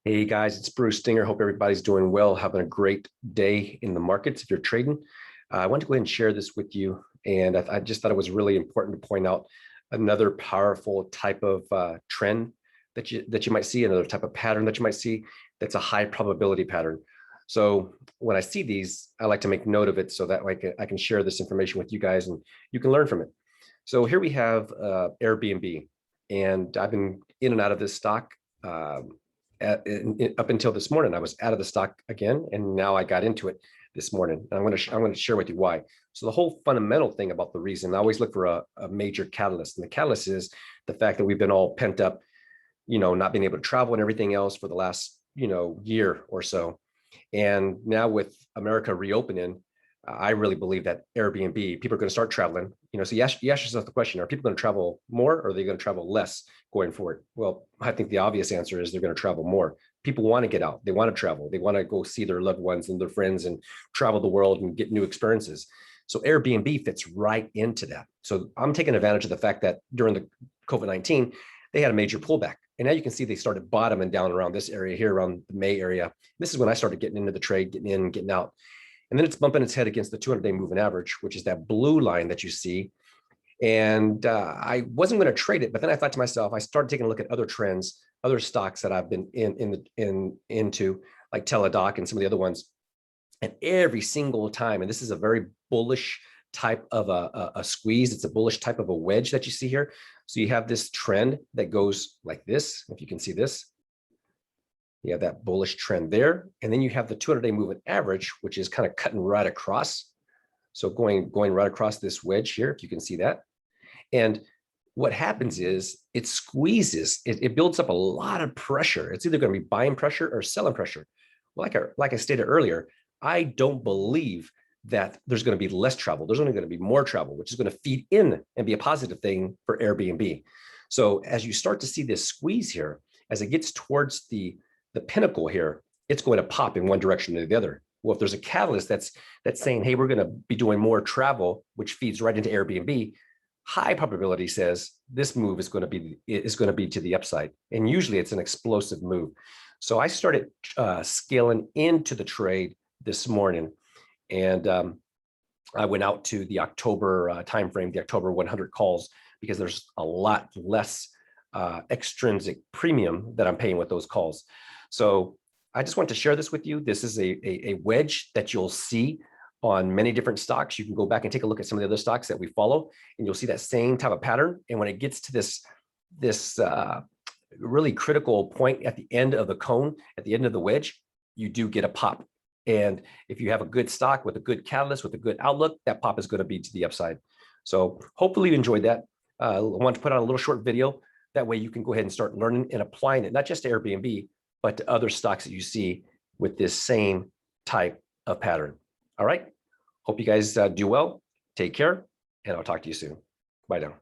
Hey guys, it's Bruce Stinger. Hope everybody's doing well, having a great day in the markets if you're trading. I want to go ahead and share this with you. And I just thought it was really important to point out another powerful type of trend that you might see, another type of pattern that you might see that's a high probability pattern. So when I see these, I like to make note of it so that way I can share this information with you guys and you can learn from it. So here we have Airbnb, and I've been in and out of this stock. Up until this morning, I was out of the stock again, and now I got into it this morning. And I'm going to share with you why. So the whole fundamental thing about the reason, I always look for a major catalyst, and the catalyst is the fact that we've been all pent up, not being able to travel and everything else for the last year or so. And now with America reopening, I really believe that Airbnb, people are going to start traveling. So you ask yourself the question, are people going to travel more, or are they going to travel less going forward? Well, I think the obvious answer is they're going to travel more. People want to get out. They want to travel. They want to go see their loved ones and their friends and travel the world and get new experiences. So Airbnb fits right into that. So I'm taking advantage of the fact that during the COVID-19, they had a major pullback. And now you can see they started bottoming down around this area here, around the May area. This is when I started getting into the trade, getting in, getting out. And then it's bumping its head against the 200-day moving average, which is that blue line that you see. And I wasn't going to trade it, but then I thought to myself, I started taking a look at other trends, other stocks that I've been into, like Teladoc and some of the other ones. And every single time, and this is a very bullish type of a squeeze. It's a bullish type of a wedge that you see here. So you have this trend that goes like this, if you can see this. You have that bullish trend there. And then you have the 200-day moving average, which is kind of cutting right across. So going right across this wedge here, if you can see that. And what happens is it squeezes, it builds up a lot of pressure. It's either going to be buying pressure or selling pressure. Well, like I stated earlier, I don't believe that there's going to be less travel. There's only going to be more travel, which is going to feed in and be a positive thing for Airbnb. So as you start to see this squeeze here, as it gets towards the pinnacle here, it's going to pop in one direction or the other. Well, if there's a catalyst that's saying, hey, we're going to be doing more travel, which feeds right into Airbnb, high probability says this move is going to be to the upside. And usually it's an explosive move. So I started scaling into the trade this morning, and I went out to the October timeframe, the October 100 calls, because there's a lot less extrinsic premium that I'm paying with those calls. So I just want to share this with you. This is a wedge that you'll see on many different stocks. You can go back and take a look at some of the other stocks that we follow, and you'll see that same type of pattern. And when it gets to this really critical point at the end of the cone, at the end of the wedge, you do get a pop. And if you have a good stock with a good catalyst, with a good outlook, that pop is going to be to the upside. So hopefully you enjoyed that. I want to put out a little short video. That way you can go ahead and start learning and applying it, not just to Airbnb, but to other stocks that you see with this same type of pattern. All right. Hope you guys do well. Take care, and I'll talk to you soon. Bye now.